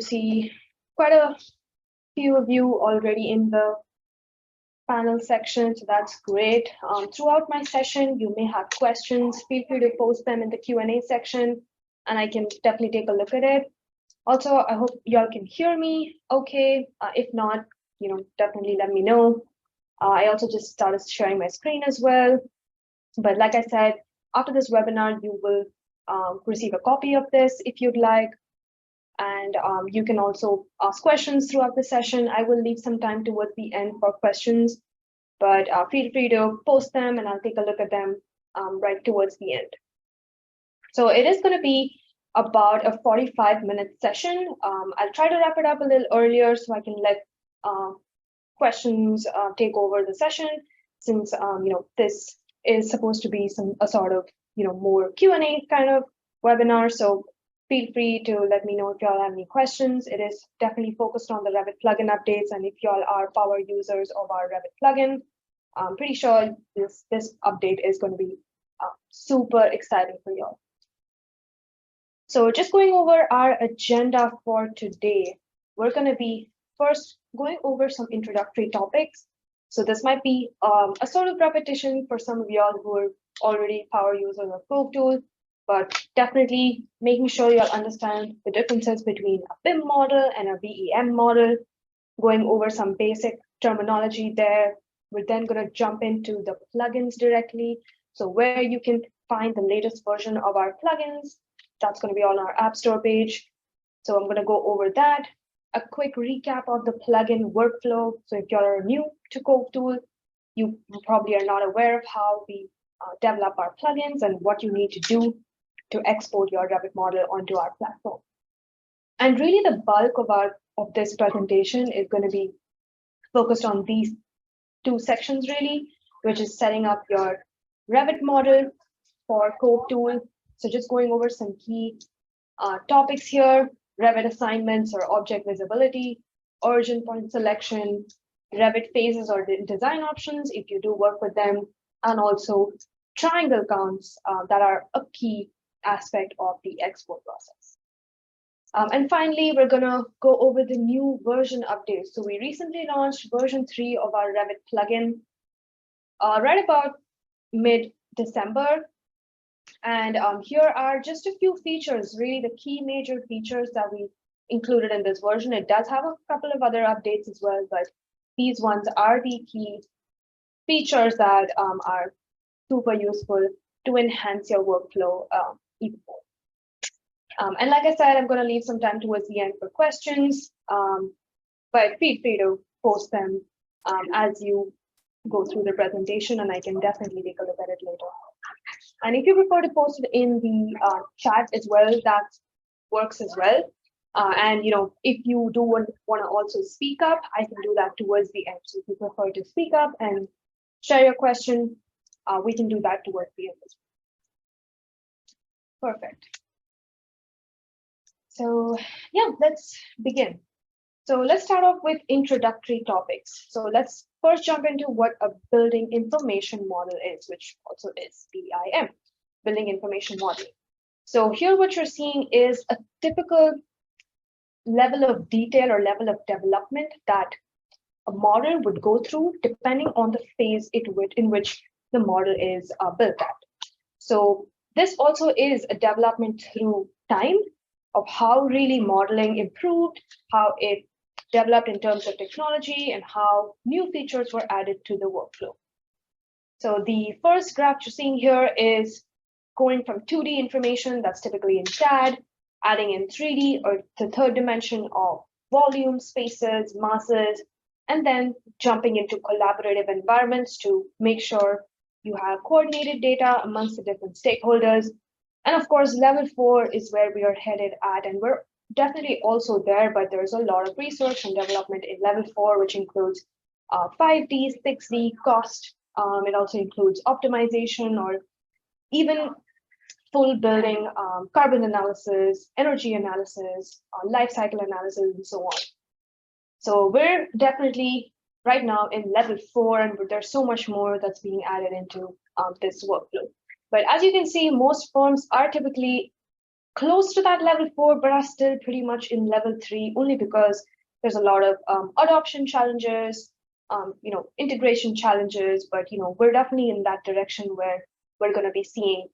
See quite a few of you already in the panel section, so that's great. Throughout my session, you may have questions. Feel free to post them in the Q&A section, and I can definitely take a look at it. Also, I hope y'all can hear me okay. If not, definitely let me know. I also just started sharing my screen as well. But like I said, after this webinar, you will receive a copy of this if you'd like. And you can also ask questions throughout the session. I will leave some time towards the end for questions, but feel free to post them and I'll take a look at them right towards the end. So it is going to be about a 45-minute session. I'll try to wrap it up a little earlier so I can let questions take over the session, since this is supposed to be a sort of more Q&A kind of webinar. So feel free to let me know if y'all have any questions. It is definitely focused on the Revit plugin updates, and if y'all are power users of our Revit plugin, I'm pretty sure this update is going to be super exciting for y'all. So just going over our agenda for today, we're going to be first going over some introductory topics. So this might be a sort of repetition for some of y'all who are already power users of cove.tool, but definitely making sure you'll understand the differences between a BIM model and a VEM model, going over some basic terminology there. We're then going to jump into the plugins directly. So where you can find the latest version of our plugins, that's going to be on our App Store page. So I'm going to go over that. A quick recap of the plugin workflow. So if you're new to cove.tool, you probably are not aware of how we develop our plugins and what you need to do to export your Revit model onto our platform. And really the bulk of this presentation is going to be focused on these two sections really, which is setting up your Revit model for cove.tool. So just going over some key topics here: Revit assignments or object visibility, origin point selection, Revit phases or design options if you do work with them, and also triangle counts that are a key aspect of the export process. And finally, we're going to go over the new version updates. So we recently launched version 3 of our Revit plugin right about mid-December. And here are just a few features, really the key major features that we included in this version. It does have a couple of other updates as well, but these ones are the key features that are super useful to enhance your workflow even more. And like I said, I'm going to leave some time towards the end for questions, but feel free to post them as you go through the presentation, and I can definitely take a look at it later. And if you prefer to post it in the chat as well, that works as well. And if you do want to also speak up, I can do that towards the end. So if you prefer to speak up and share your question, we can do that towards the end as well. Perfect. So yeah, let's begin. So let's start off with introductory topics. So let's first jump into what a building information model is, which also is BIM, building information model. So here what you're seeing is a typical level of detail or level of development that a model would go through depending on the phase in which the model is built at. So this also is a development through time of how really modeling improved, how it developed in terms of technology, and how new features were added to the workflow. So the first graph you're seeing here is going from 2D information that's typically in CAD, adding in 3D or the third dimension of volume, spaces, masses, and then jumping into collaborative environments to make sure you have coordinated data amongst the different stakeholders. And of course, level 4 is where we are headed at, and we're definitely also there, but there's a lot of research and development in level 4, which includes 5D, 6D, cost. It also includes optimization or even full building carbon analysis, energy analysis, life cycle analysis, and so on. So we're definitely right now in level 4, and there's so much more that's being added into this workflow. But as you can see, most firms are typically close to that level 4, but are still pretty much in level 3, only because there's a lot of adoption challenges, integration challenges, but we're definitely in that direction where we're going to be seeing,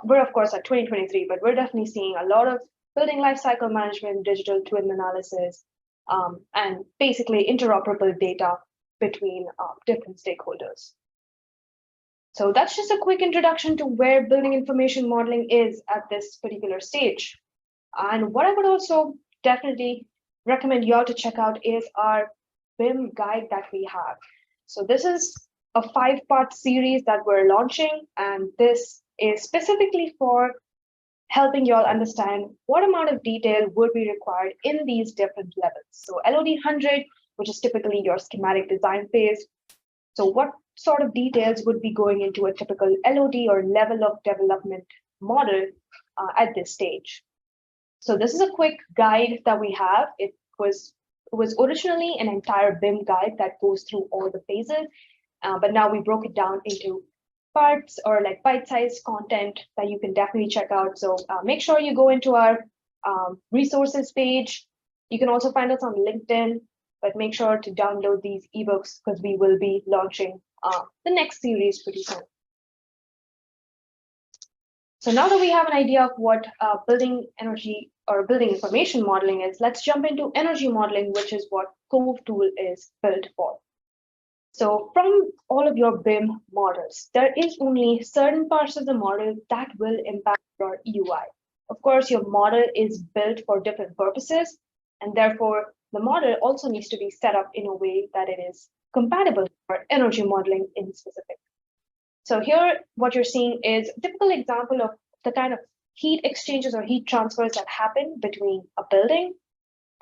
we're of course at 2023, but we're definitely seeing a lot of building lifecycle management, digital twin analysis, and basically interoperable data between different stakeholders. So that's just a quick introduction to where building information modeling is at this particular stage. And what I would also definitely recommend you all to check out is our BIM guide that we have. So this is a 5-part series that we're launching, and this is specifically for helping you all understand what amount of detail would be required in these different levels. So LOD 100, which is typically your schematic design phase. So what sort of details would be going into a typical LOD or level of development model at this stage? So this is a quick guide that we have. It was originally an entire BIM guide that goes through all the phases, but now we broke it down into parts or like bite-sized content that you can definitely check out. So make sure you go into our resources page. You can also find us on LinkedIn, but make sure to download these ebooks because we will be launching the next series pretty soon. So now that we have an idea of what building energy or building information modeling is, let's jump into energy modeling, which is what Cove tool is built for. So from all of your BIM models, there is only certain parts of the model that will impact your UI. Of course, your model is built for different purposes, and therefore the model also needs to be set up in a way that it is compatible for energy modeling in specific. So here, what you're seeing is a typical example of the kind of heat exchanges or heat transfers that happen between a building.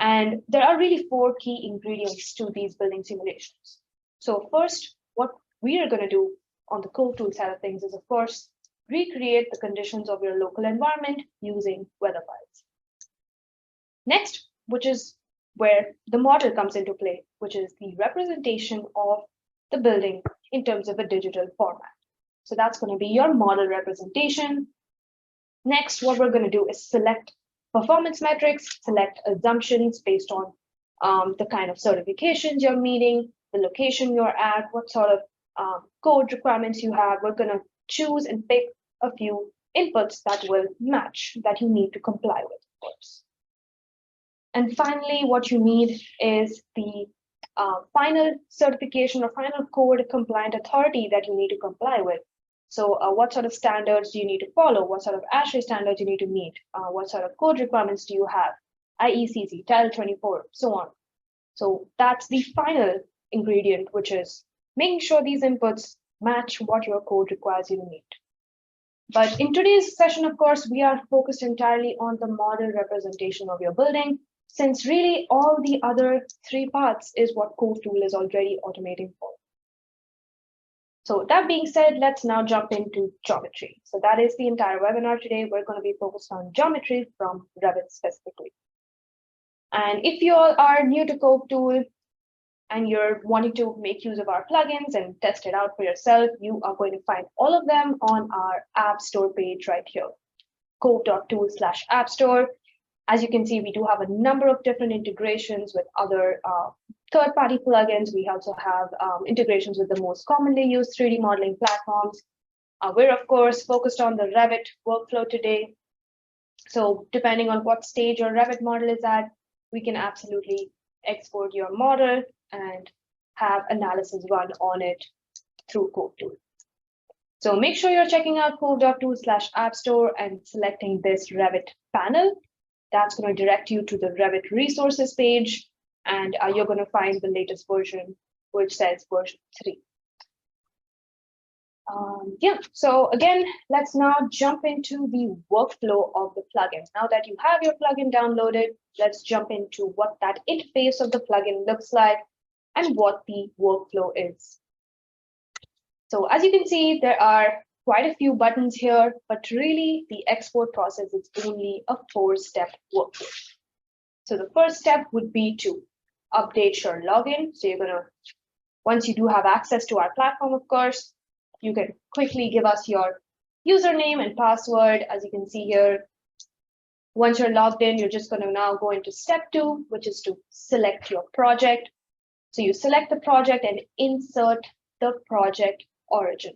And there are really 4 key ingredients to these building simulations. So first, what we are going to do on the Cove tool side of things is, of course, recreate the conditions of your local environment using weather files. Next, which is where the model comes into play, which is the representation of the building in terms of a digital format. So that's going to be your model representation. Next, what we're going to do is select performance metrics, select assumptions based on the kind of certifications you're meeting, the location you're at, what sort of code requirements you have. We're going to choose and pick a few inputs that will match, that you need to comply with, of course. And finally, what you need is the final certification or final code compliant authority that you need to comply with. So what sort of standards do you need to follow? What sort of ASHRAE standards you need to meet? What sort of code requirements do you have? IECC, Title 24, so on. So that's the final ingredient, which is making sure these inputs match what your code requires you to meet. But in today's session, of course, we are focused entirely on the model representation of your building, since really all the other 3 parts is what Cove tool is already automating for. So that being said, let's now jump into geometry. So that is the entire webinar today. We're going to be focused on geometry from Revit specifically. And if you all are new to Cove tool and you're wanting to make use of our plugins and test it out for yourself, you are going to find all of them on our App Store page right here, cove.tool/App Store. As you can see, we do have a number of different integrations with other third-party plugins. We also have integrations with the most commonly used 3D modeling platforms. We're, of course, focused on the Revit workflow today. So depending on what stage your Revit model is at, we can absolutely export your model and have analysis run on it through Cove tool. So make sure you're checking out cove.tool/App Store and selecting this Revit panel. That's going to direct you to the Revit resources page, and you're going to find the latest version, which says version 3. So again, let's now jump into the workflow of the plugin. Now that you have your plugin downloaded, let's jump into what that interface of the plugin looks like and what the workflow is. So as you can see, there are quite a few buttons here, but really the export process is only a 4-step workflow. So the first step would be to update your login. So you're gonna, once you do have access to our platform, of course, you can quickly give us your username and password. As you can see here, Once you're logged in, you're just going to now go into step 2, which is to select your project. So you select the project and insert the project origin.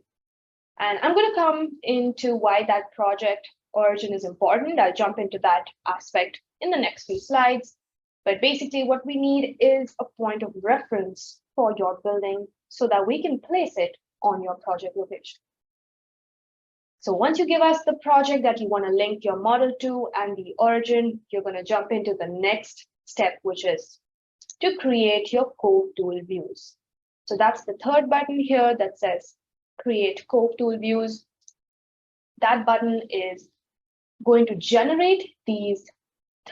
And I'm going to come into why that project origin is important. I'll jump into that aspect in the next few slides. But basically what we need is a point of reference for your building so that we can place it on your project location. So once you give us the project that you want to link your model to and the origin, you're going to jump into the next step, which is to create your cove tool views. So that's the third button here that says create cove tool views. That button is going to generate these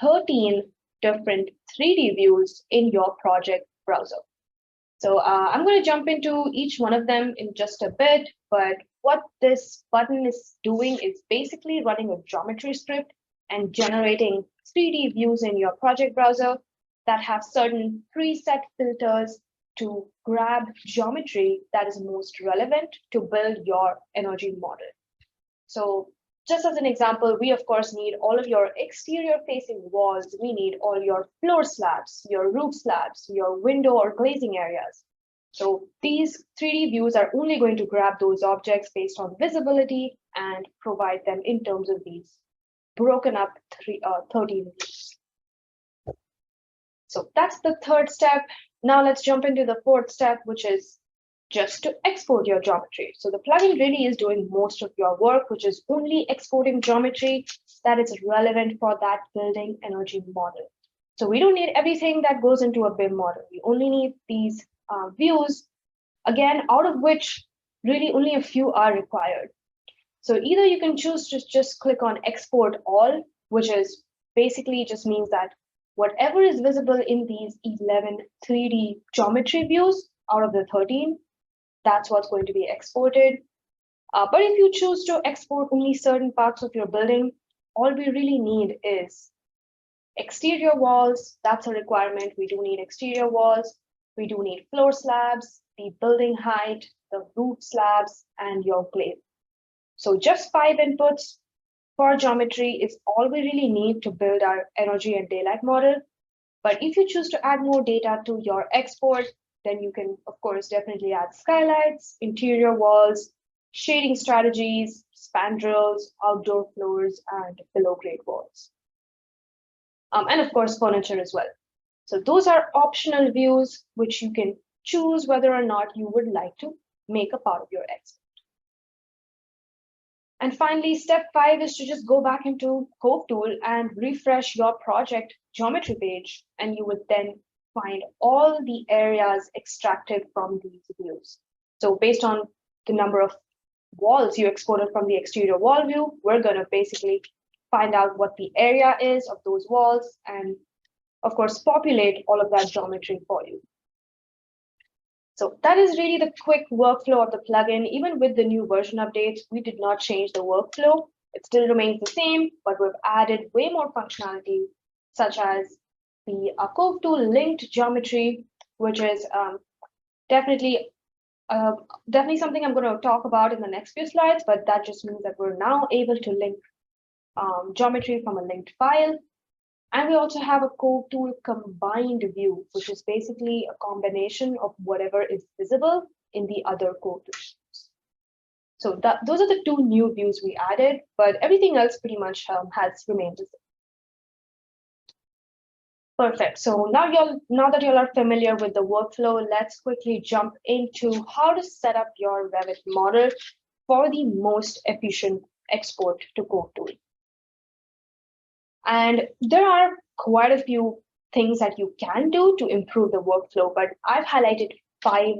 13 different 3D views in your project browser. So I'm going to jump into each one of them in just a bit, but what this button is doing is basically running a geometry script and generating 3D views in your project browser that have certain preset filters to grab geometry that is most relevant to build your energy model. So just as an example, we of course need all of your exterior facing walls. We need all your floor slabs, your roof slabs, your window or glazing areas. So these 3D views are only going to grab those objects based on visibility and provide them in terms of these broken up 13 views. So that's the third step. Now let's jump into the fourth step, which is just to export your geometry. So the plugin really is doing most of your work, which is only exporting geometry that is relevant for that building energy model. So we don't need everything that goes into a BIM model. We only need these views, again, out of which really only a few are required. So either you can choose to just click on export all, which is basically just means that whatever is visible in these 11 3D geometry views out of the 13, that's what's going to be exported. But if you choose to export only certain parts of your building, all we really need is exterior walls. That's a requirement. We do need exterior walls. We do need floor slabs, the building height, the roof slabs, and your glaze. So just 5 inputs for geometry is all we really need to build our energy and daylight model. But if you choose to add more data to your export, then you can, of course, definitely add skylights, interior walls, shading strategies, spandrels, outdoor floors, and below-grade walls. And of course, furniture as well. So those are optional views, which you can choose whether or not you would like to make a part of your export. And finally, step 5 is to just go back into Cove tool and refresh your project geometry page, and you would then find all the areas extracted from these views. So based on the number of walls you exported from the exterior wall view, we're going to basically find out what the area is of those walls and, of course, populate all of that geometry for you. So that is really the quick workflow of the plugin. Even with the new version updates, we did not change the workflow. It still remains the same, but we've added way more functionality, such as the cove tool linked geometry, which is definitely something I'm going to talk about in the next few slides, but that just means that we're now able to link geometry from a linked file. And we also have a cove tool combined view, which is basically a combination of whatever is visible in the other cove tools. So those are the 2 new views we added, but everything else pretty much has remained the same. Perfect. So now that you all are familiar with the workflow, let's quickly jump into how to set up your Revit model for the most efficient export to cove tool. And there are quite a few things that you can do to improve the workflow, but I've highlighted 5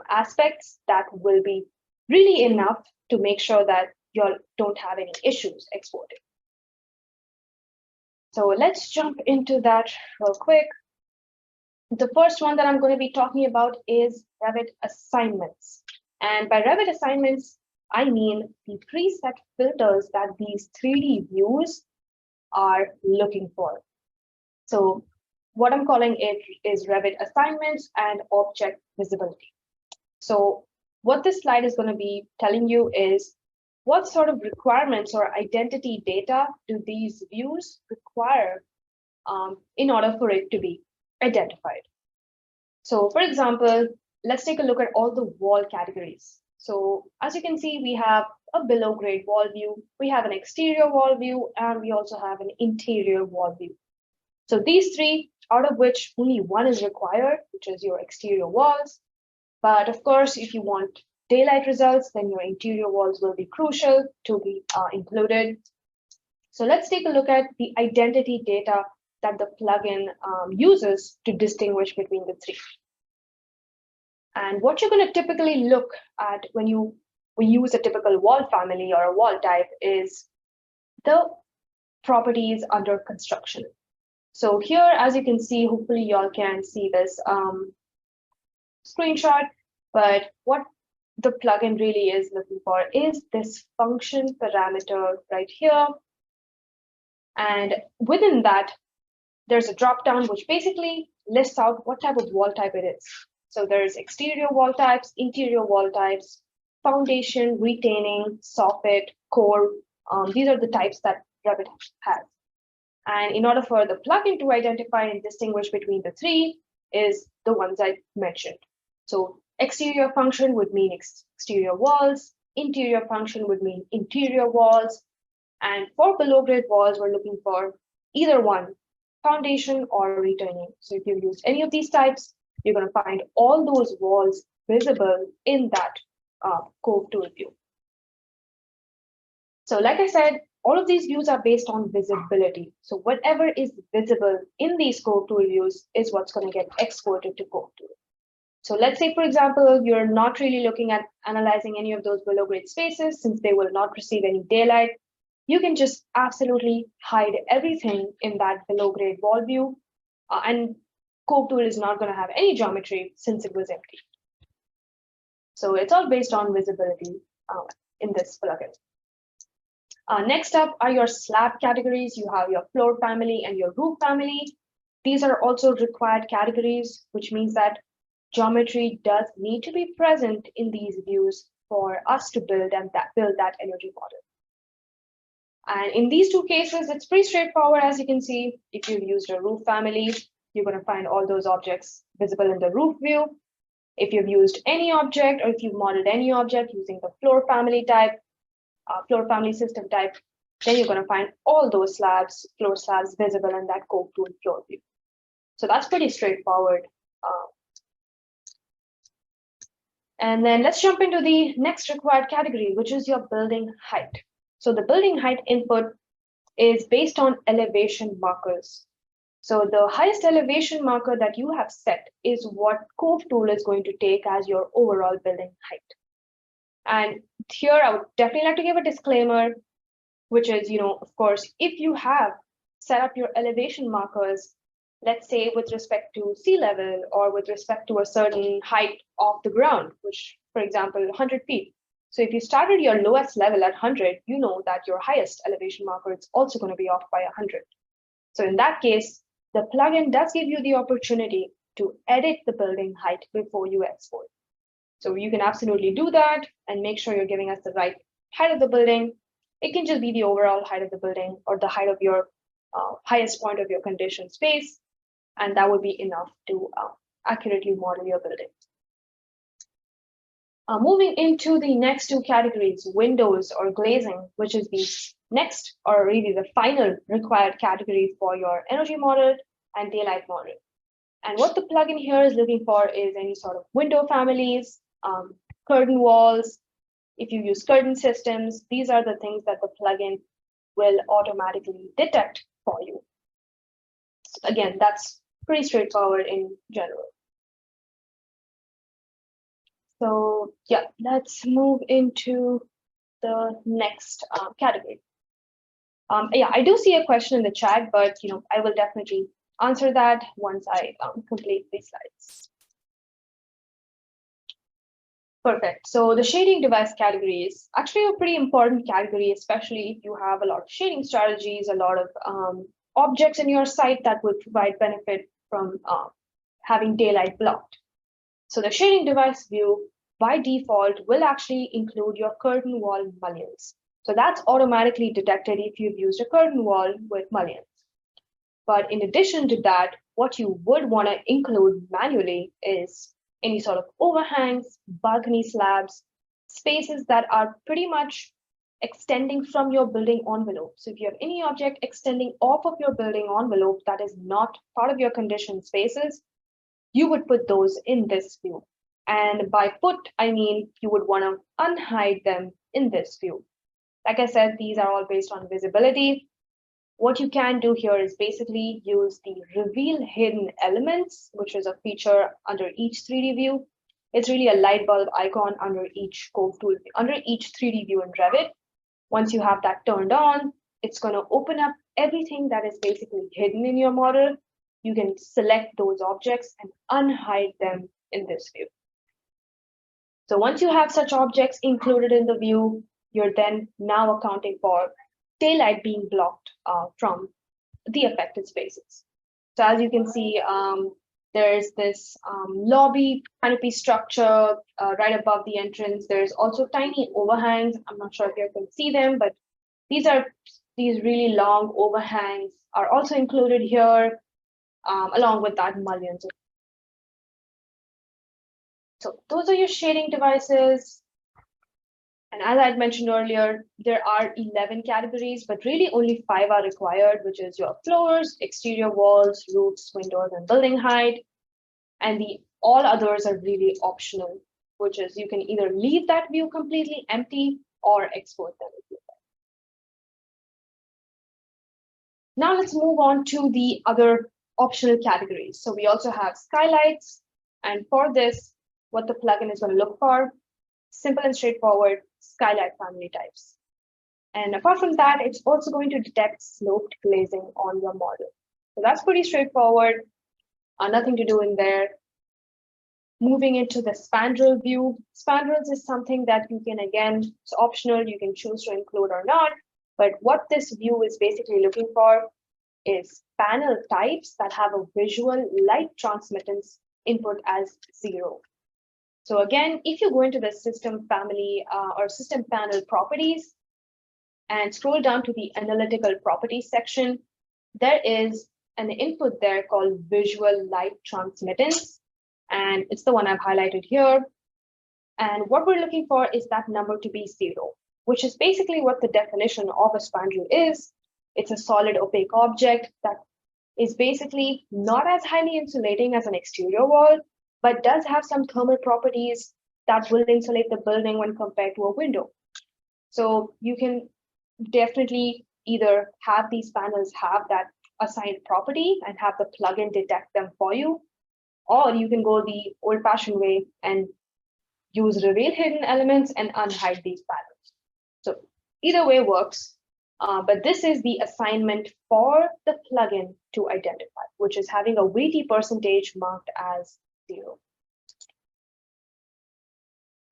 aspects that will be really enough to make sure that you all don't have any issues exporting. So let's jump into that real quick. The first one that I'm going to be talking about is Revit assignments. And by Revit assignments, I mean the preset filters that these 3D views are looking for. So what I'm calling it is Revit assignments and object visibility. So what this slide is going to be telling you is what sort of requirements or identity data do these views require in order for it to be identified? So for example, let's take a look at all the wall categories. So as you can see, we have a below grade wall view, we have an exterior wall view, and we also have an interior wall view. So these three, out of which only one is required, which is your exterior walls. But of course, if you want daylight results, then your interior walls will be crucial to be included. So let's take a look at the identity data that the plugin uses to distinguish between the three. And what you're going to typically look at when you use a typical wall family or a wall type is the properties under construction. So here, as you can see, hopefully y'all can see this screenshot, but what the plugin really is looking for is this function parameter right here. And within that, there's a dropdown which basically lists out what type of wall type it is. So there's exterior wall types, interior wall types, foundation, retaining, soffit, core. These are the types that Revit has. And in order for the plugin to identify and distinguish between the three is the ones I mentioned. So exterior function would mean exterior walls, interior function would mean interior walls, and for below grade walls, we're looking for either one, foundation or retaining. So if you use any of these types, you're going to find all those walls visible in that cove.tool view. So like I said, all of these views are based on visibility. So whatever is visible in these cove.tool views is what's going to get exported to cove.tool. So let's say, for example, you're not really looking at analyzing any of those below grade spaces since they will not receive any daylight. You can just absolutely hide everything in that below grade wall view, and cove.tool is not going to have any geometry since it was empty. So it's all based on visibility in this plugin. Next up are your slab categories. You have your floor family and your roof family. These are also required categories, which means that geometry does need to be present in these views for us to build that energy model. And in these two cases, it's pretty straightforward. As you can see, if you've used a roof family, you're going to find all those objects visible in the roof view. If you've used any object or if you've modeled any object using the floor family type, floor family system type, then you're going to find all those slabs, floor slabs visible in that cove.tool floor view. So that's pretty straightforward. And then let's jump into the next required category, which is your building height. So the building height input is based on elevation markers. So the highest elevation marker that you have set is what cove.tool is going to take as your overall building height. And here I would definitely like to give a disclaimer, which is, of course, if you have set up your elevation markers, let's say with respect to sea level or with respect to a certain height off the ground, which, for example, 100 feet. So if you started your lowest level at 100, you know that your highest elevation marker is also going to be off by 100. So in that case, the plugin does give you the opportunity to edit the building height before you export. So you can absolutely do that and make sure you're giving us the right height of the building. It can just be the overall height of the building or the height of your highest point of your conditioned space. And that would be enough to accurately model your building. Moving into the next two categories, windows or glazing, which is the next or really the final required category for your energy model and daylight model. And what the plugin here is looking for is any sort of window families, curtain walls. If you use curtain systems, these are the things that the plugin will automatically detect for you. Again, that's pretty straightforward in general. So yeah, let's move into the next category. Yeah, I do see a question in the chat, but I will definitely answer that once I complete these slides. Perfect. So the shading device category is actually a pretty important category, especially if you have a lot of shading strategies, a lot of objects in your site that would provide benefit from having daylight blocked. So the shading device view by default will actually include your curtain wall mullions. So that's automatically detected if you've used a curtain wall with mullions. But in addition to that, what you would want to include manually is any sort of overhangs, balcony slabs, spaces that are pretty much extending from your building envelope. So if you have any object extending off of your building envelope that is not part of your conditioned spaces, you would put those in this view. And by put, I mean you would want to unhide them in this view. Like I said, these are all based on visibility. What you can do here is basically use the reveal hidden elements, which is a feature under each 3D view. It's really a light bulb icon under each cove tool, under each 3D view in Revit. Once you have that turned on, it's going to open up everything that is basically hidden in your model. You can select those objects and unhide them in this view. So once you have such objects included in the view, you're then now accounting for daylight being blocked from the affected spaces. So as you can see, there's this lobby canopy structure right above the entrance. There's also tiny overhangs. I'm not sure if you can see them, but these really long overhangs are also included here, along with that mullions. So those are your shading devices. And as I had mentioned earlier, there are 11 categories, but really only 5 are required, which is your floors, exterior walls, roofs, windows, and building height. And all others are really optional, which is you can either leave that view completely empty or export them if you like. Now let's move on to the other optional categories. So we also have skylights. And for this, what the plugin is going to look for, simple and straightforward skylight family types. And apart from that, it's also going to detect sloped glazing on your model. So that's pretty straightforward, nothing to do in there. Moving into the spandrel view, spandrels is something that you can, again, it's optional, you can choose to include or not. But what this view is basically looking for is panel types that have a visual light transmittance input as 0. So again, if you go into the system family or system panel properties and scroll down to the analytical properties section, there is an input there called visual light transmittance. And it's the one I've highlighted here. And what we're looking for is that number to be 0, which is basically what the definition of a spandrel is. It's a solid opaque object that is basically not as highly insulating as an exterior wall, but does have some thermal properties that will insulate the building when compared to a window. So you can definitely either have these panels have that assigned property and have the plugin detect them for you, or you can go the old-fashioned way and use reveal hidden elements and unhide these panels. So either way works, but this is the assignment for the plugin to identify, which is having a weighty percentage marked as 0.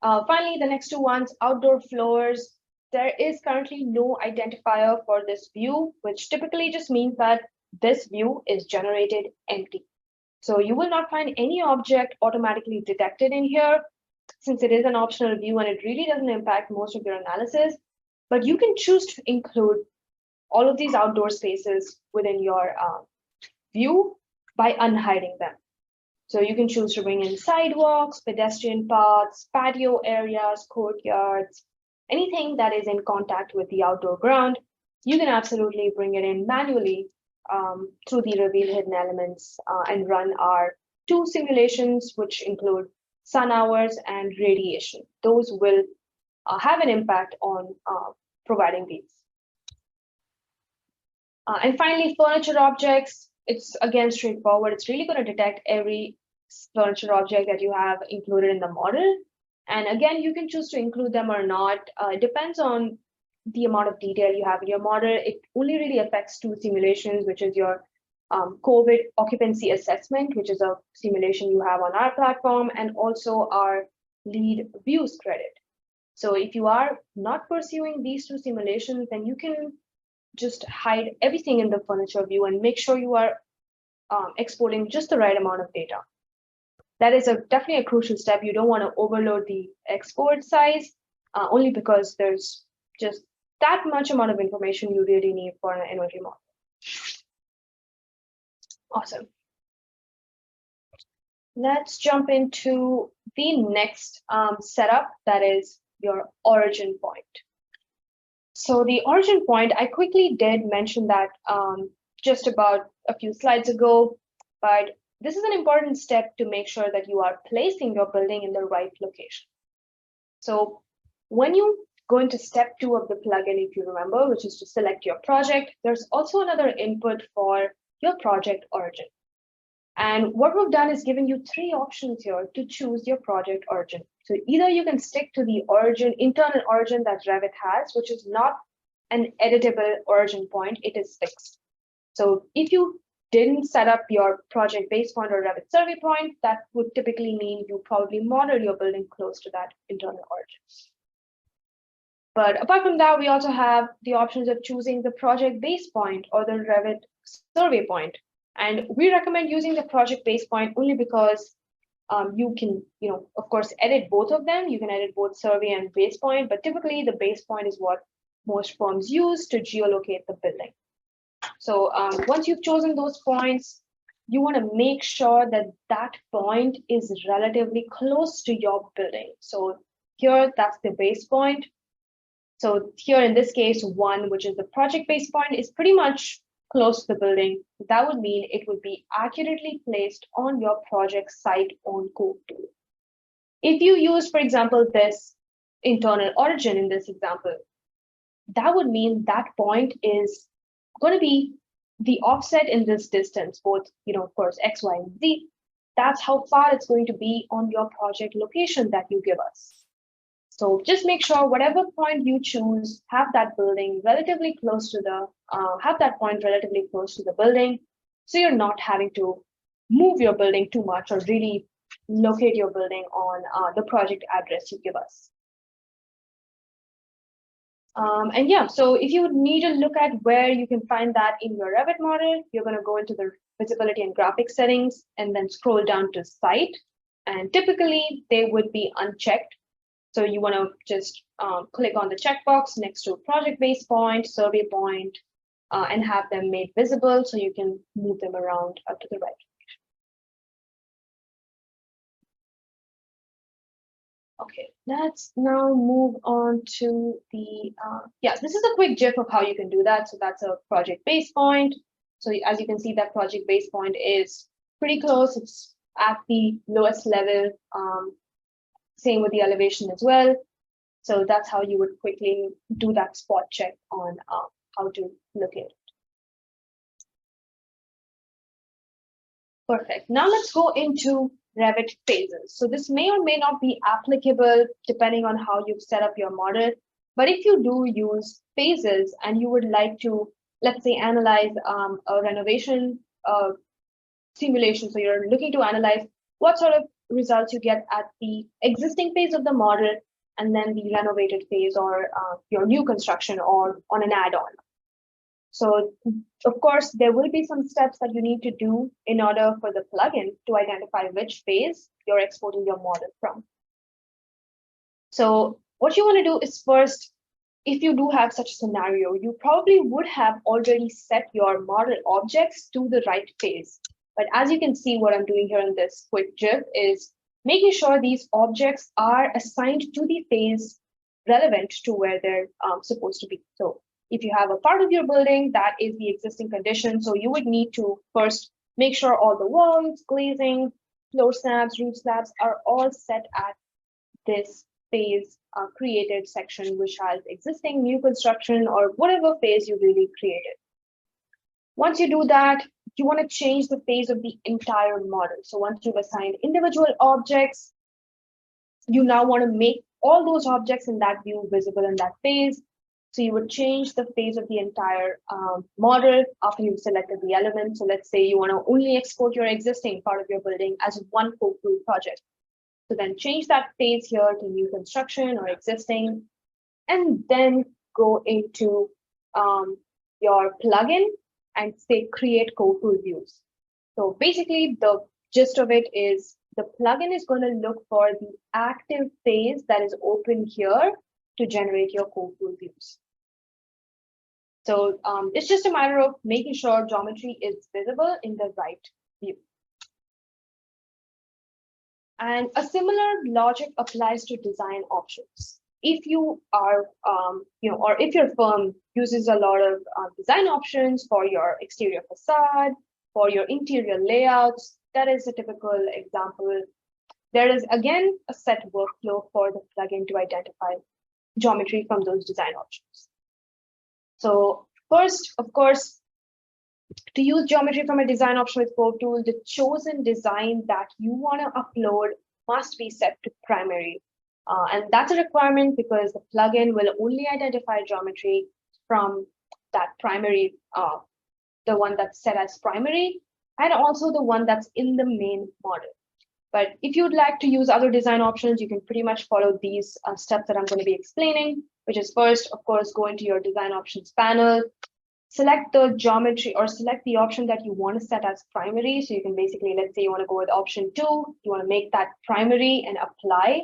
Finally, the next two ones, outdoor floors. There is currently no identifier for this view, which typically just means that this view is generated empty. So you will not find any object automatically detected in here, since it is an optional view and it really doesn't impact most of your analysis. But you can choose to include all of these outdoor spaces within your view by unhiding them. So you can choose to bring in sidewalks, pedestrian paths, patio areas, courtyards, anything that is in contact with the outdoor ground. You can absolutely bring it in manually through the reveal hidden elements and run our 2 simulations, which include sun hours and radiation. Those will have an impact on providing these. And finally, furniture objects. It's again straightforward. It's really going to detect every furniture object that you have included in the model. And again, you can choose to include them or not. It depends on the amount of detail you have in your model. It only really affects 2 simulations, which is your COVID occupancy assessment, which is a simulation you have on our platform, and also our lead views credit. So if you are not pursuing these 2 simulations, then you can just hide everything in the furniture view and make sure you are exporting just the right amount of data. That is definitely a crucial step. You don't want to overload the export size only because there's just that much amount of information you really need for an inventory model. Awesome. Let's jump into the next setup, that is your origin point. So the origin point, I quickly did mention that just about a few slides ago, but this is an important step to make sure that you are placing your building in the right location. So when you go into step 2 of the plugin, if you remember, which is to select your project, there's also another input for your project origin. And what we've done is given you 3 options here to choose your project origin. So either you can stick to the origin, internal origin that Revit has, which is not an editable origin point, it is fixed. So if you didn't set up your project base point or Revit survey point, that would typically mean you probably model your building close to that internal origin. But apart from that, we also have the options of choosing the project base point or the Revit survey point. And we recommend using the project base point only because you can, of course, edit both of them. You can edit both survey and base point, but typically the base point is what most firms use to geolocate the building. So once you've chosen those points, you want to make sure that that point is relatively close to your building. So here, that's the base point. So here in this case, 1, which is the project base point, is pretty much close to the building. That would mean it would be accurately placed on your project site on cove.tool. If you use, for example, this internal origin in this example, that would mean that point is going to be the offset in this distance, both, of course, X, Y, and Z. That's how far it's going to be on your project location that you give us. So just make sure whatever point you choose, have that building relatively close to the, have that point relatively close to the building, so you're not having to move your building too much or really locate your building on the project address you give us. And yeah, so if you need to look at where you can find that in your Revit model, you're going to go into the visibility and graphics settings and then scroll down to site. And typically they would be unchecked. So you want to just click on the checkbox next to project base point, survey point, and have them made visible so you can move them around up to the right. Okay, let's now move on to the, this is a quick GIF of how you can do that. So that's a project base point. So as you can see, that project base point is pretty close. It's at the lowest level. Same with the elevation as well. So that's how you would quickly do that spot check on how to locate it. Perfect. Now let's go into Revit phases. So this may or may not be applicable depending on how you've set up your model. But if you do use phases and you would like to, let's say, analyze a renovation simulation, so you're looking to analyze what sort of results you get at the existing phase of the model and then the renovated phase or your new construction or on an add-on. So of course, there will be some steps that you need to do in order for the plugin to identify which phase you're exporting your model from. So what you want to do is first, if you do have such a scenario, you probably would have already set your model objects to the right phase. But as you can see, what I'm doing here in this quick GIF is making sure these objects are assigned to the phase relevant to where they're supposed to be. So if you have a part of your building that is the existing condition, so you would need to first make sure all the walls, glazing, floor slabs, roof slabs are all set at this phase created section, which has existing, new construction, or whatever phase you really created. Once you do that, you want to change the phase of the entire model. So once you've assigned individual objects, you now want to make all those objects in that view visible in that phase. So you would change the phase of the entire model after you've selected the element. So let's say you want to only export your existing part of your building as one cove.tool project. So then change that phase here to new construction or existing, and then go into your plugin and say create cove.tool views. So basically the gist of it is the plugin is going to look for the active phase that is open here to generate your cove.tool views. So it's just a matter of making sure geometry is visible in the right view. And a similar logic applies to design options. If you are, or if your firm uses a lot of design options for your exterior facade, for your interior layouts, that is a typical example. There is, again, a set workflow for the plugin to identify geometry from those design options. So first, of course, to use geometry from a design option with cove.tool, the chosen design that you want to upload must be set to primary. And that's a requirement because the plugin will only identify geometry from that primary, the one that's set as primary, and also the one that's in the main model. But if you'd like to use other design options, you can pretty much follow these steps that I'm going to be explaining, which is first, of course, go into your design options panel, select the geometry or select the option that you want to set as primary. So you can basically, let's say you want to go with option 2, you want to make that primary and apply.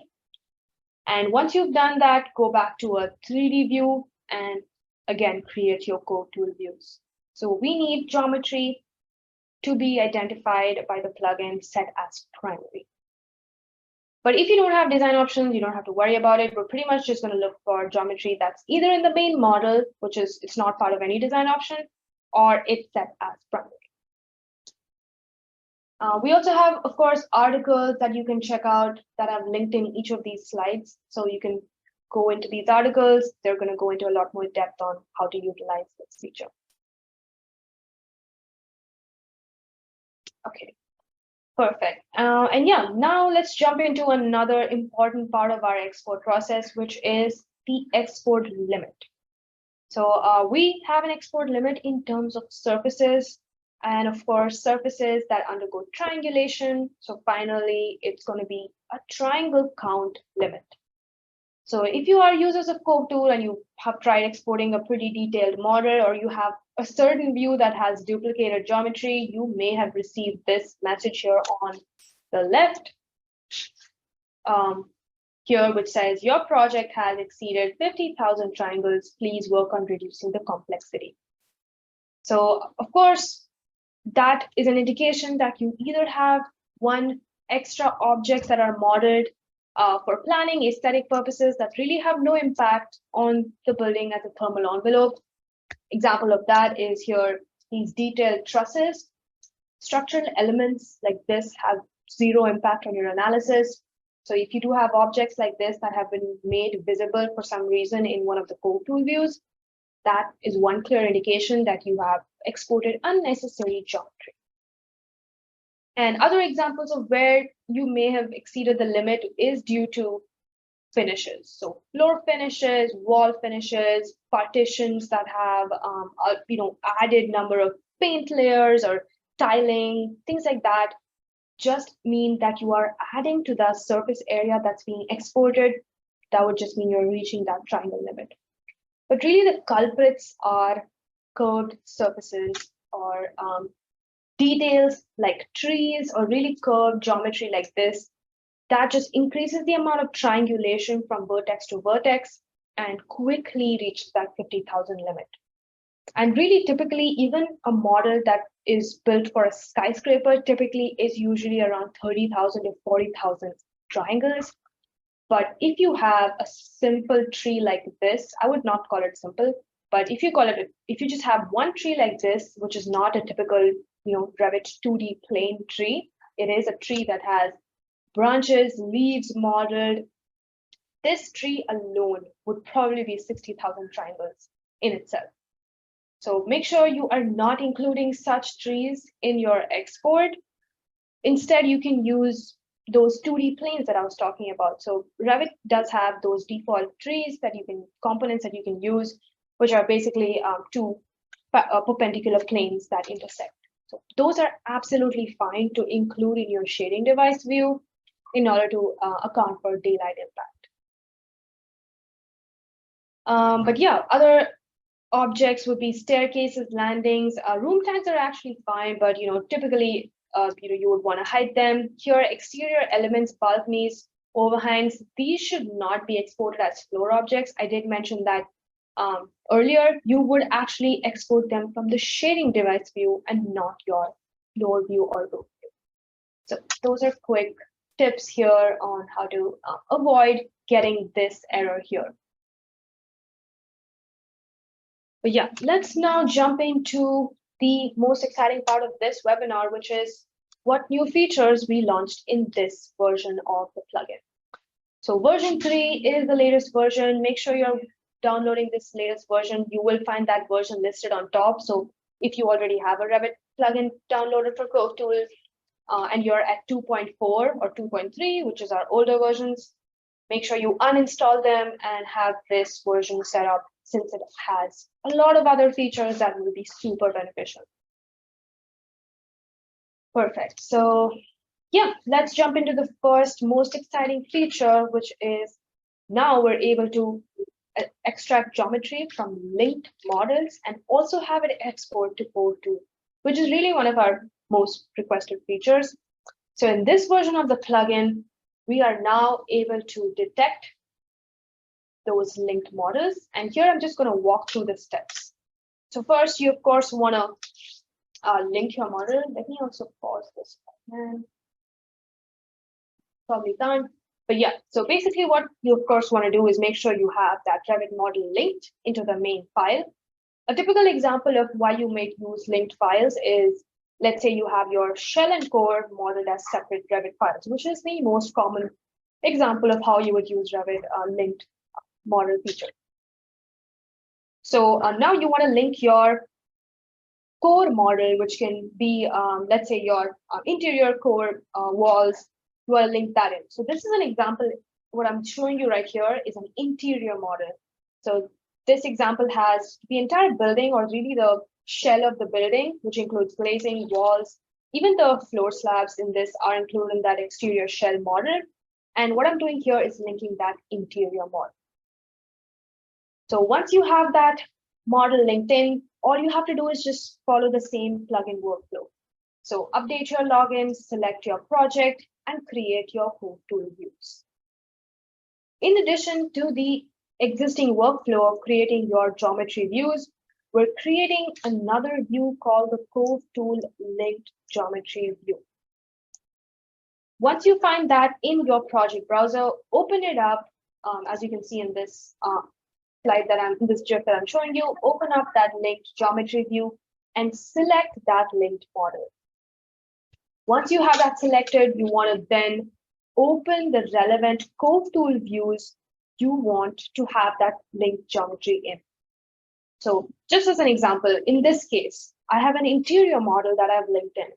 And once you've done that, go back to a 3D view and again, create your cove.tool views. So we need geometry to be identified by the plugin set as primary. But if you don't have design options, you don't have to worry about it. We're pretty much just going to look for geometry that's either in the main model, which is it's not part of any design option, or it's set as primary. We also have, of course, articles that you can check out that I've linked in each of these slides. So you can go into these articles. They're going to go into a lot more depth on how to utilize this feature. Okay. Perfect. And yeah, now let's jump into another important part of our export process, which is the export limit. So we have an export limit in terms of surfaces, and of course, surfaces that undergo triangulation. So finally, it's going to be a triangle count limit. So if you are users of cove.tool and you have tried exporting a pretty detailed model, or you have a certain view that has duplicated geometry, you may have received this message here on the left, here, which says your project has exceeded 50,000 triangles. Please work on reducing the complexity. So of course, that is an indication that you either have one extra objects that are modeled for planning, aesthetic purposes that really have no impact on the building as a thermal envelope. Example of that is here, these detailed trusses. Structural elements like this have zero impact on your analysis. So if you do have objects like this that have been made visible for some reason in one of the cove.tool views, that is one clear indication that you have exported unnecessary geometry. And other examples of where you may have exceeded the limit is due to finishes. So floor finishes, wall finishes, partitions that have added number of paint layers or tiling, things like that, just mean that you are adding to the surface area that's being exported. That would just mean you're reaching that triangle limit. But really the culprits are curved surfaces or details like trees or really curved geometry like this. That just increases the amount of triangulation from vertex to vertex and quickly reaches that 50,000 limit. And really, typically, even a model that is built for a skyscraper typically is usually around 30,000 to 40,000 triangles. But if you have a simple tree like this, I would not call it simple, but if you just have one tree like this, which is not a typical, Revit 2D plane tree, it is a tree that has branches, leaves modeled. This tree alone would probably be 60,000 triangles in itself. So make sure you are not including such trees in your export. Instead, you can use those 2D planes that I was talking about. So Revit does have those default trees components that you can use, which are basically two perpendicular planes that intersect. So those are absolutely fine to include in your shading device view in order to account for daylight impact. But yeah, other objects would be staircases, landings. Room tanks are actually fine, but typically you would want to hide them. Here, exterior elements, balconies, overhangs, these should not be exported as floor objects. I did mention that earlier, you would actually export them from the shading device view and not your floor view or roof view. So those are quick tips here on how to avoid getting this error here. But yeah, let's now jump into the most exciting part of this webinar, which is what new features we launched in this version of the plugin. So version 3 is the latest version. Make sure you're downloading this latest version. You will find that version listed on top. So if you already have a Revit plugin downloaded for cove.tool and you're at 2.4 or 2.3, which is our older versions, make sure you uninstall them and have this version set up, since it has a lot of other features that will be super beneficial. Perfect. So yeah, let's jump into the first most exciting feature, which is now we're able to extract geometry from linked models and also have it export to cove.tool, which is really one of our most requested features. So in this version of the plugin, we are now able to detect those linked models. And here I'm just going to walk through the steps. So first, you of course want to link your model. Let me also pause this. Probably can't. But yeah, so basically what you of course want to do is make sure you have that Revit model linked into the main file. A typical example of why you may use linked files is, let's say you have your shell and core modeled as separate Revit files, which is the most common example of how you would use Revit linked model feature. So now you want to link your core model, which can be, let's say, your interior core walls. You want to link that in. So this is an example. What I'm showing you right here is an interior model. So this example has the entire building, or really the shell of the building, which includes glazing, walls, even the floor slabs in this are included in that exterior shell model. And what I'm doing here is linking that interior model. So once you have that model linked in, all you have to do is just follow the same plugin workflow. So update your logins, select your project, and create your cove.tool views. In addition to the existing workflow of creating your geometry views, we're creating another view called the cove.tool linked geometry view. Once you find that in your project browser, open it up. As you can see in this slide this GIF that I'm showing you, open up that linked geometry view and select that linked model. Once you have that selected, you want to then open the relevant cove.tool views you want to have that linked geometry in. So just as an example, in this case, I have an interior model that I've linked in.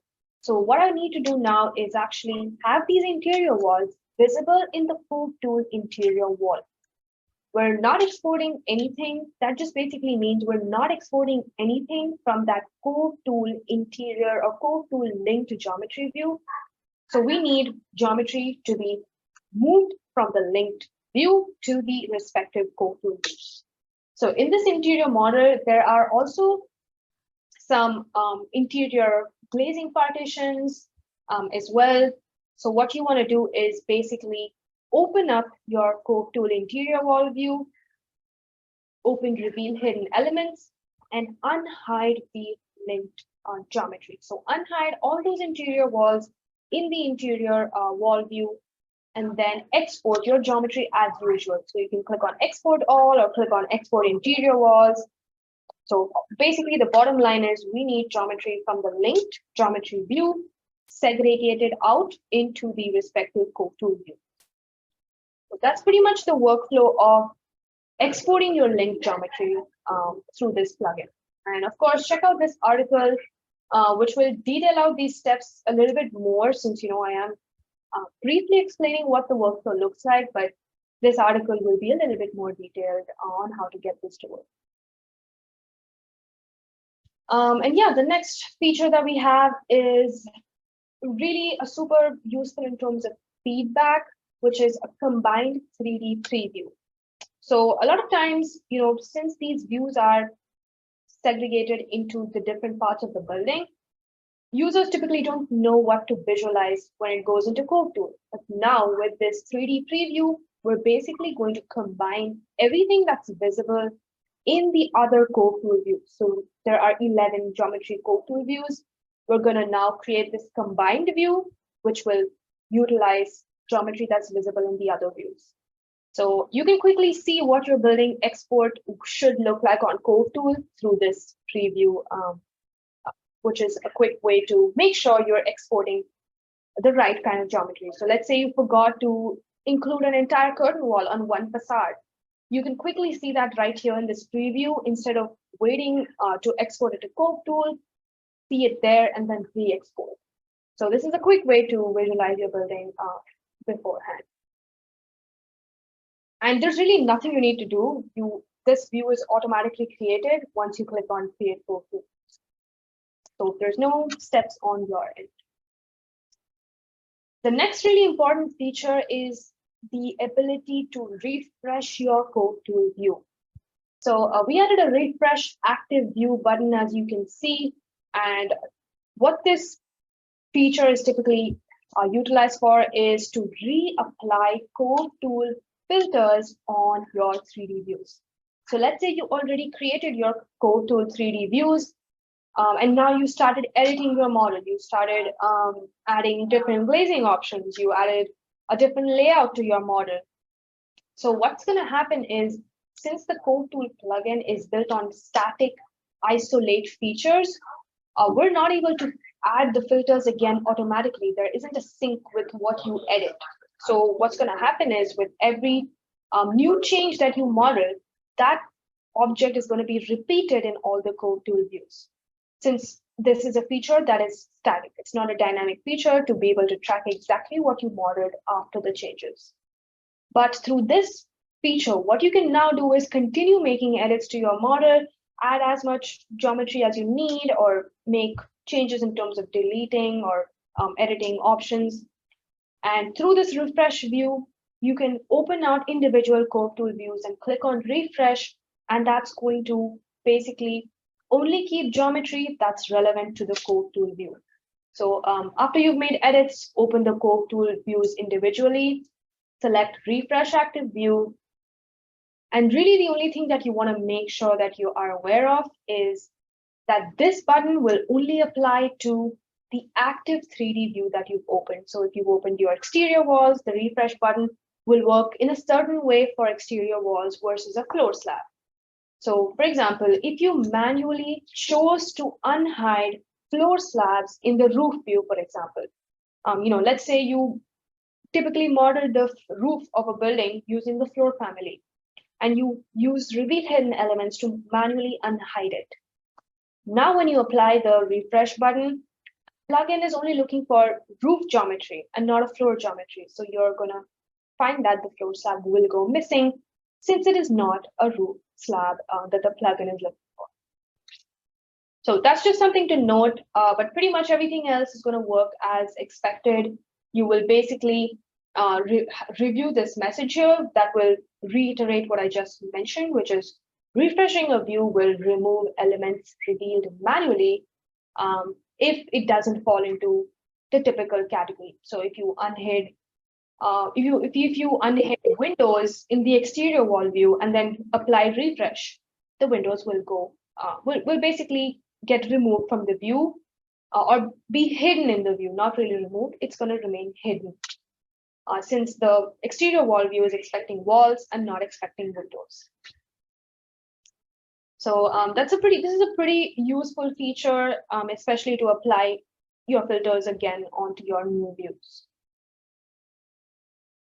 So what I need to do now is actually have these interior walls visible in the cove.tool interior wall. We're not exporting anything. That just basically means we're not exporting anything from that cove.tool interior or cove.tool linked geometry view. So we need geometry to be moved from the linked view to the respective cove.tool views. So in this interior model, there are also some interior glazing partitions as well. So what you want to do is basically open up your cove.tool interior wall view, open reveal hidden elements, and unhide the linked geometry. So unhide all those interior walls in the interior wall view, and then export your geometry as usual. So you can click on export all or click on export interior walls. So basically the bottom line is we need geometry from the linked geometry view segregated out into the respective cove.tool view. So that's pretty much the workflow of exporting your linked geometry through this plugin. And of course, check out this article, which will detail out these steps a little bit more, since I am briefly explaining what the workflow looks like, but this article will be a little bit more detailed on how to get this to work. And yeah, the next feature that we have is really a super useful in terms of feedback, which is a combined 3D preview. So a lot of times, since these views are segregated into the different parts of the building, users typically don't know what to visualize when it goes into cove.tool. But now with this 3D preview, we're basically going to combine everything that's visible in the other cove tool views. So there are 11 geometry cove tool views. We're going to now create this combined view, which will utilize geometry that's visible in the other views. So you can quickly see what your building export should look like on cove tool through this preview, which is a quick way to make sure you're exporting the right kind of geometry. So let's say you forgot to include an entire curtain wall on one facade. You can quickly see that right here in this preview instead of waiting to export it to cove tool, see it there and then re-export. So this is a quick way to visualize your building beforehand. And there's really nothing you need to do. This view is automatically created once you click on create cove tool. So there's no steps on your end. The next really important feature is the ability to refresh your cove tool view. So we added a refresh active view button, as you can see. And what this feature is typically utilized for is to reapply cove tool filters on your 3D views. So let's say you already created your cove tool 3D views, and now you started editing your model. You started adding different glazing options. You added a different layout to your model. So what's going to happen is, since the cove tool plugin is built on static isolate features, we're not able to add the filters again automatically. There isn't a sync with what you edit. So what's going to happen is, with every new change that you model, that object is going to be repeated in all the cove tool views. Since this is a feature that is static, it's not a dynamic feature to be able to track exactly what you modeled after the changes. But through this feature, what you can now do is continue making edits to your model, add as much geometry as you need, or make changes in terms of deleting or editing options. And through this refresh view, you can open out individual cove tool views and click on refresh, and that's going to basically only keep geometry that's relevant to the cove tool view. So after you've made edits, open the cove tool views individually, select refresh active view. And really the only thing that you want to make sure that you are aware of is that this button will only apply to the active 3D view that you've opened. So if you've opened your exterior walls, the refresh button will work in a certain way for exterior walls versus a floor slab. So for example, if you manually chose to unhide floor slabs in the roof view, for example, let's say you typically model the roof of a building using the floor family, and you use Revit hidden elements to manually unhide it. Now, when you apply the refresh button, plugin is only looking for roof geometry and not a floor geometry. So you're gonna find that the floor slab will go missing, since it is not a roof slab that the plugin is looking for. So that's just something to note, but pretty much everything else is going to work as expected. You will basically review this message here that will reiterate what I just mentioned, which is refreshing a view will remove elements revealed manually if it doesn't fall into the typical category. So if you unhid if you unhid windows in the exterior wall view and then apply refresh, the windows will go will basically get removed from the view or be hidden in the view, not really removed. It's going to remain hidden since the exterior wall view is expecting walls and not expecting windows. So this is a pretty useful feature, especially to apply your filters again onto your new views.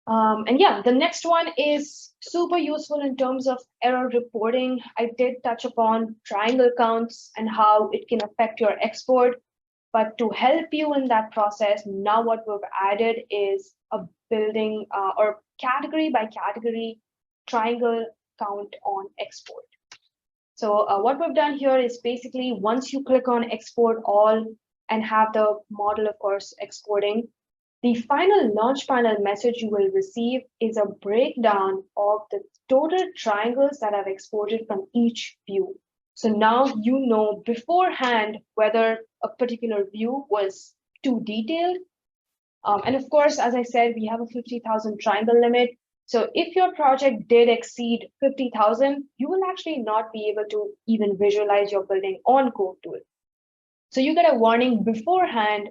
And yeah, the next one is super useful in terms of error reporting. I did touch upon triangle counts and how it can affect your export. But to help you in that process, now what we've added is a building or category by category triangle count on export. So what we've done here is basically once you click on export all and have the model, of course, exporting, the final launch panel message you will receive is a breakdown of the total triangles that I've exported from each view. So now you know beforehand whether a particular view was too detailed. And of course, as I said, we have a 50,000 triangle limit. So if your project did exceed 50,000, you will actually not be able to even visualize your building on cove.tool. So you get a warning beforehand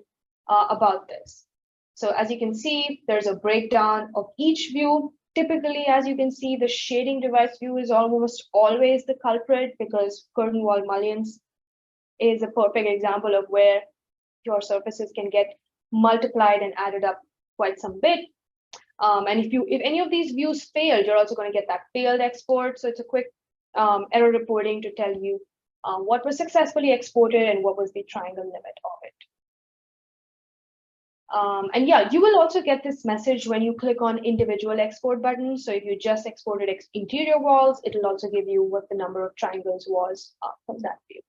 about this. So as you can see, there's a breakdown of each view. Typically, as you can see, the shading device view is almost always the culprit because curtain wall mullions is a perfect example of where your surfaces can get multiplied and added up quite some bit. And if any of these views failed, you're also going to get that failed export. So it's a quick error reporting to tell you what was successfully exported and what was the triangle limit of it. And yeah, you will also get this message when you click on individual export buttons. So if you just exported interior walls, it'll also give you what the number of triangles was from that view.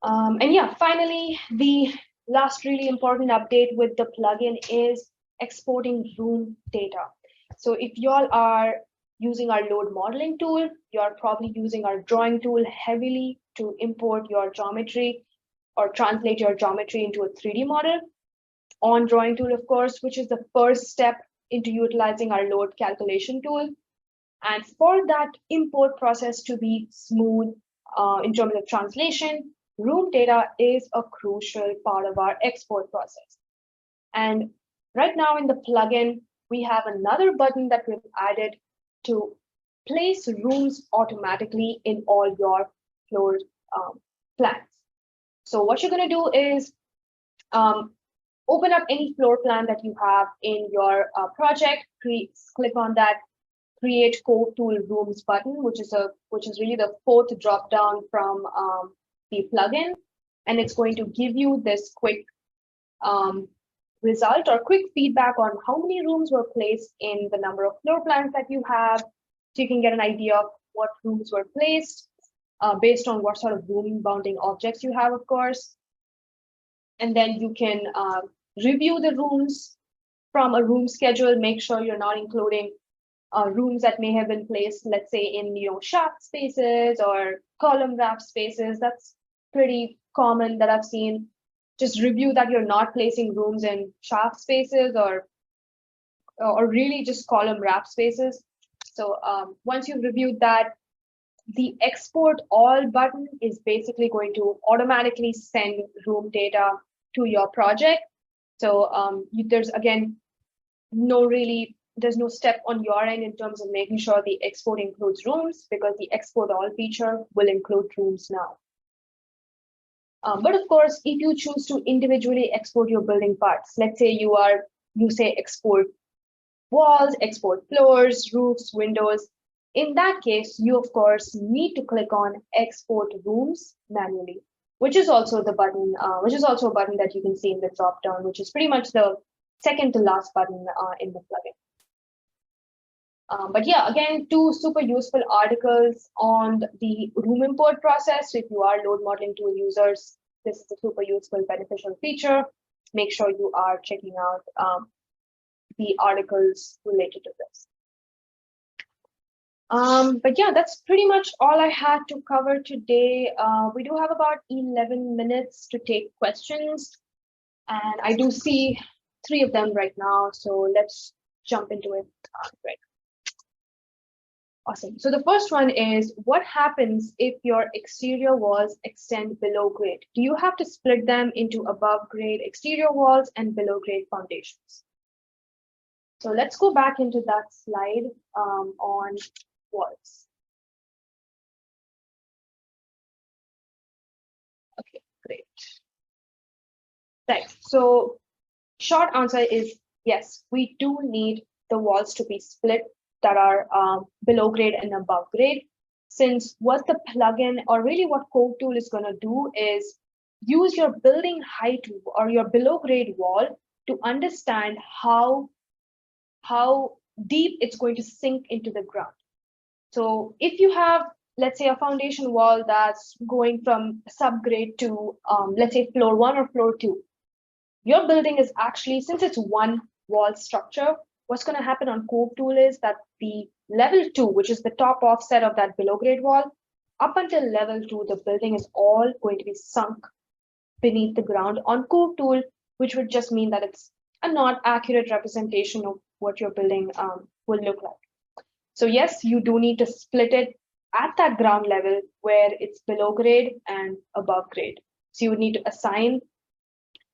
And yeah, finally, the last really important update with the plugin is exporting room data. So if y'all are using our load modeling tool, you're probably using our drawing tool heavily to import your geometry or translate your geometry into a 3D model on drawing tool, of course, which is the first step into utilizing our load calculation tool. And for that import process to be smooth in terms of translation, room data is a crucial part of our export process. And right now in the plugin, we have another button that we've added to place rooms automatically in all your floor plans. So what you're going to do is open up any floor plan that you have in your project, click on that Create cove.tool Rooms button, which is really the fourth drop down from the plugin, and it's going to give you this quick result or quick feedback on how many rooms were placed in the number of floor plans that you have, so you can get an idea of what rooms were placed based on what sort of room bounding objects you have, of course. And then you can review the rooms from a room schedule, make sure you're not including rooms that may have been placed, let's say, in shaft spaces or column wrap spaces. That's pretty common that I've seen. Just review that you're not placing rooms in shaft spaces or really just column wrap spaces. So once you've reviewed that, the export all button is basically going to automatically send room data to your project. So there's again there's no step on your end in terms of making sure the export includes rooms, because the export all feature will include rooms now. But of course, if you choose to individually export your building parts, let's say you say export walls, export floors, roofs, windows. In that case, you of course need to click on export rooms manually, which is also the button, which is also a button that you can see in the drop down, which is pretty much the second to last button in the plugin. But yeah, again, two super useful articles on the room import process. So if you are load modeling tool users, this is a super useful, beneficial feature. Make sure you are checking out the articles related to this. But yeah, that's pretty much all I had to cover today. We do have about 11 minutes to take questions, and I do see 3 of them right now. So let's jump into it right. Awesome. So the first one is, what happens if your exterior walls extend below grade? Do you have to split them into above grade exterior walls and below grade foundations? So let's go back into that slide on walls. Okay, great. Right. So short answer is yes, we do need the walls to be split that are below grade and above grade, since what the plugin or really what cove.tool is going to do is use your building height or your below grade wall to understand how deep it's going to sink into the ground. So if you have, let's say, a foundation wall that's going from subgrade to, let's say, floor 1 or floor 2, your building is actually, since it's one wall structure, what's going to happen on cove.tool is that the level 2, which is the top offset of that below grade wall, up until level 2, the building is all going to be sunk beneath the ground on cove.tool, which would just mean that it's a not accurate representation of what your building will look like. So yes, you do need to split it at that ground level where it's below grade and above grade. So you would need to assign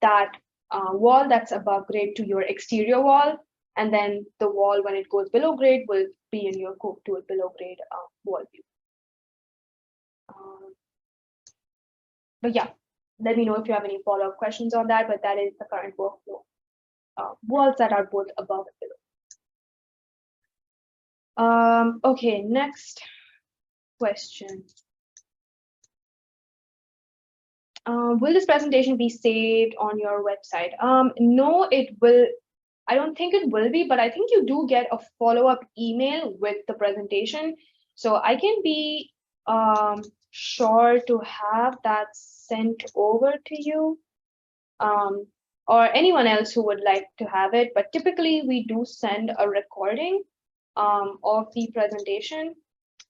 that wall that's above grade to your exterior wall, and then the wall when it goes below grade will be in your cove.tool below grade wall view. But yeah, let me know if you have any follow-up questions on that, but that is the current workflow. Walls that are both above and below. Okay, next question. Will this presentation be saved on your website? No, it will. I don't think it will be, but I think you do get a follow-up email with the presentation. So I can be sure to have that sent over to you, or anyone else who would like to have it. But typically we do send a recording of the presentation.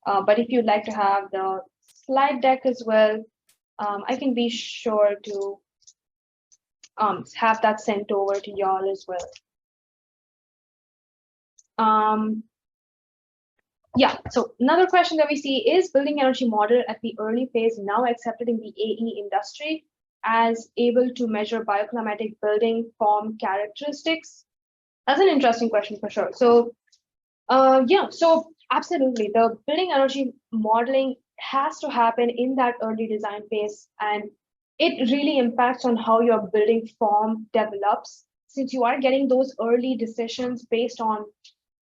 But if you'd like to have the slide deck as well, I can be sure to have that sent over to y'all as well. Yeah, so another question that we see is building energy model at the early phase now accepted in the AE industry as able to measure bioclimatic building form characteristics? That's an interesting question for sure. So yeah, so absolutely, the building energy modeling has to happen in that early design phase, and it really impacts on how your building form develops, since you are getting those early decisions based on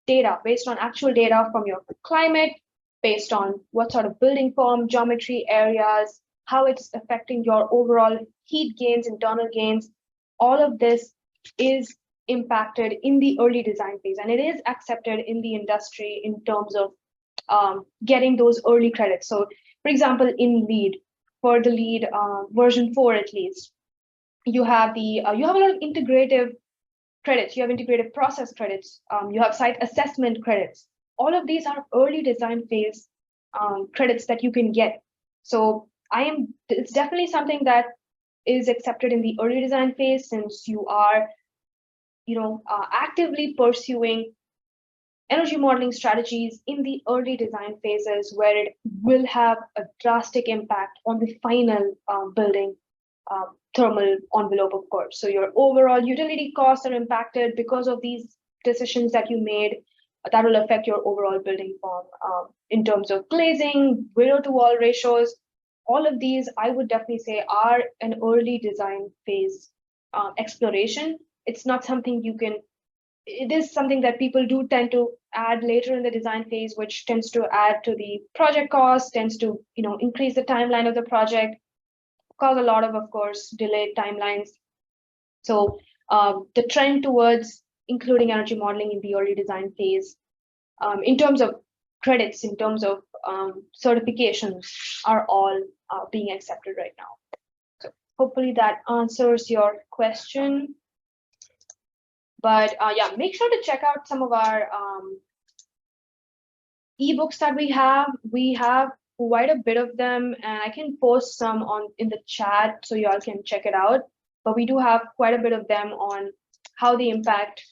data, based on actual data from your climate, based on what sort of building form, geometry, areas, how it's affecting your overall heat gains, internal gains. All of this is impacted in the early design phase, and it is accepted in the industry in terms of getting those early credits. So for example, in LEED, for the LEED version 4 at least, you have a lot of integrative credits, you have integrated process credits, you have site assessment credits. All of these are early design phase credits that you can get. So it's definitely something that is accepted in the early design phase, since you are actively pursuing energy modeling strategies in the early design phases, where it will have a drastic impact on the final building thermal envelope, of course. So your overall utility costs are impacted because of these decisions that you made. That will affect your overall building form in terms of glazing, window to wall ratios. All of these, I would definitely say, are an early design phase exploration. It's not something it is something that people do tend to add later in the design phase, which tends to add to the project cost, tends to increase the timeline of the project, cause a lot of course, delayed timelines. So the trend towards including energy modeling in the early design phase, in terms of credits, in terms of certifications, are all being accepted right now. So hopefully that answers your question. But yeah, make sure to check out some of our ebooks that we have. We have quite a bit of them, and I can post some in the chat so y'all can check it out. But we do have quite a bit of them on how they impact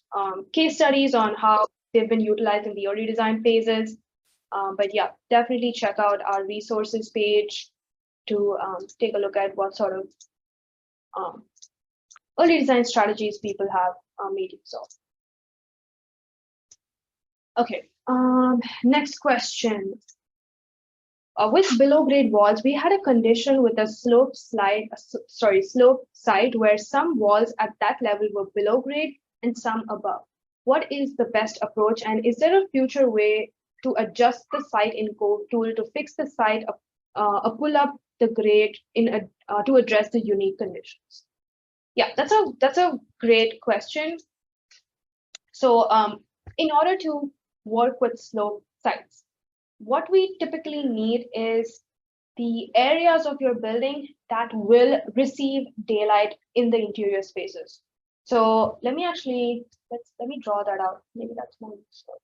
case studies on how they've been utilized in the early design phases. But yeah, definitely check out our resources page to take a look at what sort of early design strategies people have made use of. Okay, next question. With below grade walls, we had a condition with a slope site where some walls at that level were below grade and some above. What is the best approach, and is there a future way to adjust the site in cove.tool to fix the site, pull up the grade to address the unique conditions? Yeah, that's a great question. So in order to work with slope sites, what we typically need is the areas of your building that will receive daylight in the interior spaces. So let me draw that out. Maybe that's more useful.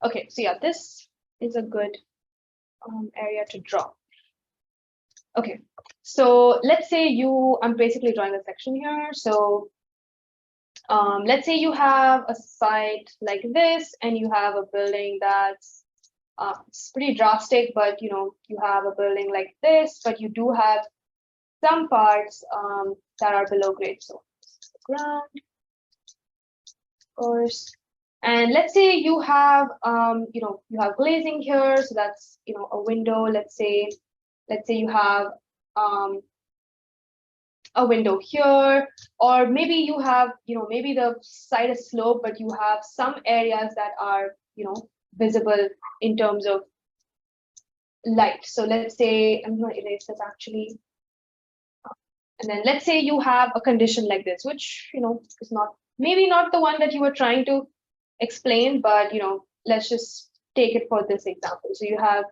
Okay, so yeah, this is a good area to draw. Okay, so let's say I'm basically drawing a section here. So Let's say you have a site like this, and you have a building that's it's pretty drastic, but you have a building like this, but you do have some parts that are below grade. So ground, of course. And let's say you have you have glazing here, so that's a window. Let's say you have um, a window here, or maybe you have maybe the side is sloped, but you have some areas that are visible in terms of light. So let's say I'm going to erase this actually. And then let's say you have a condition like this, which is not maybe not the one that you were trying to explain, but let's just take it for this example. So you have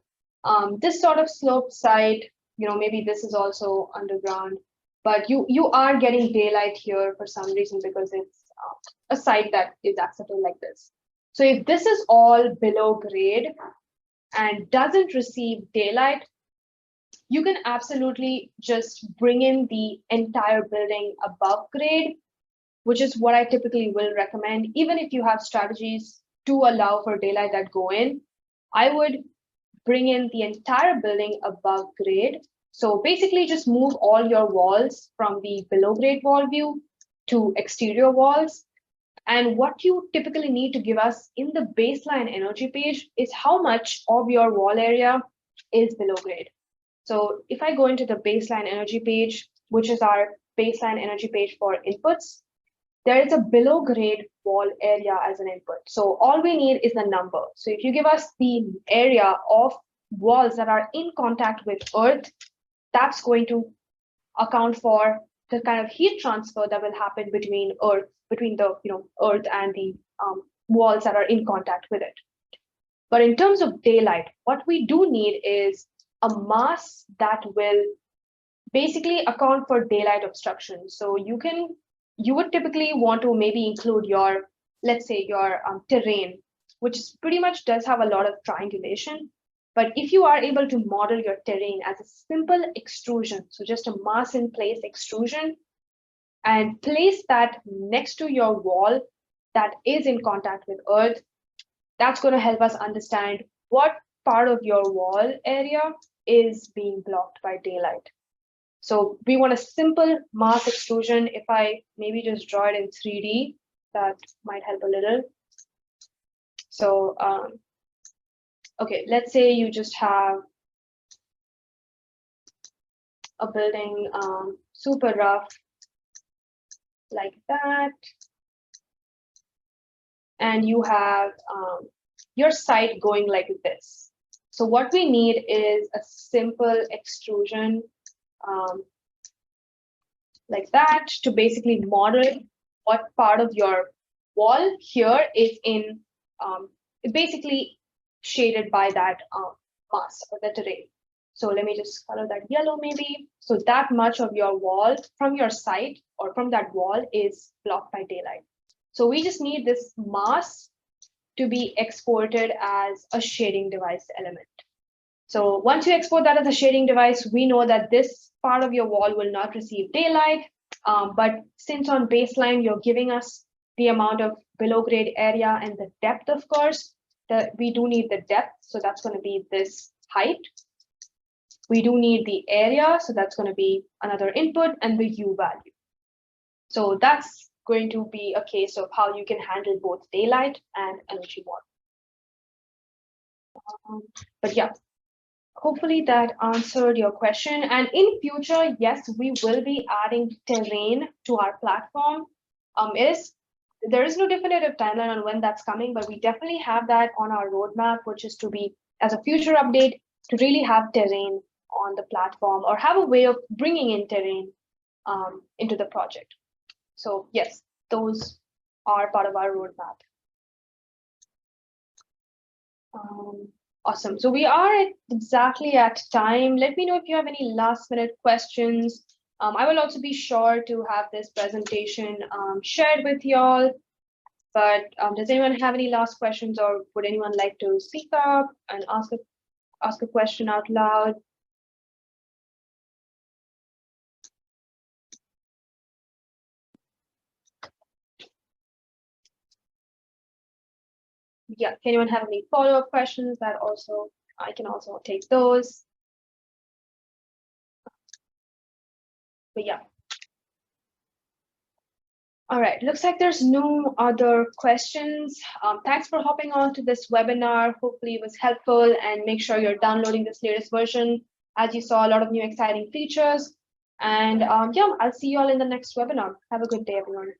this sort of sloped side, maybe this is also underground, but you are getting daylight here for some reason because it's a site that is accepted like this. So if this is all below grade and doesn't receive daylight, you can absolutely just bring in the entire building above grade, which is what I typically will recommend. Even if you have strategies to allow for daylight that go in, I would bring in the entire building above grade. So basically just move all your walls from the below grade wall view to exterior walls. And what you typically need to give us in the baseline energy page is how much of your wall area is below grade. So if I go into the baseline energy page, which is our baseline energy page for inputs, there is a below grade wall area as an input. So all we need is the number. So if you give us the area of walls that are in contact with earth, that's going to account for the kind of heat transfer that will happen between the earth and the walls that are in contact with it. But in terms of daylight, what we do need is a mass that will basically account for daylight obstruction. So you would typically want to maybe include your, let's say your terrain, which pretty much does have a lot of triangulation. But if you are able to model your terrain as a simple extrusion, so just a mass in place extrusion, and place that next to your wall that is in contact with earth, that's going to help us understand what part of your wall area is being blocked by daylight. So we want a simple mass extrusion. If I maybe just draw it in 3D, that might help a little. So, okay, let's say you just have a building super rough like that. And you have your site going like this. So what we need is a simple extrusion like that to basically model what part of your wall here is in basically shaded by that mass or the terrain. So let me just color that yellow maybe. So that much of your wall from your site or from that wall is blocked by daylight. So we just need this mass to be exported as a shading device element. So once you export that as a shading device, we know that this part of your wall will not receive daylight. But since on baseline, you're giving us the amount of below grade area and the depth, of course, we do need the depth. So that's going to be this height. We do need the area. So that's going to be another input and the U value. So that's going to be a case of how you can handle both daylight and energy model. But yeah. Hopefully that answered your question. And in future, yes, we will be adding terrain to our platform. There is no definitive timeline on when that's coming, but we definitely have that on our roadmap, which is to be, as a future update, to really have terrain on the platform or have a way of bringing in terrain into the project. So yes, those are part of our roadmap. Awesome. So we are exactly at time. Let me know if you have any last minute questions. I will also be sure to have this presentation shared with y'all. But does anyone have any last questions, or would anyone like to speak up and ask a question out loud? yeah, if anyone have any follow-up questions, that also I can also take those. But yeah. All right, looks like there's no other questions. Thanks for hopping on to this webinar. Hopefully it was helpful, and make sure you're downloading this latest version. As you saw, a lot of new exciting features. And yeah, I'll see you all in the next webinar. Have a good day, everyone.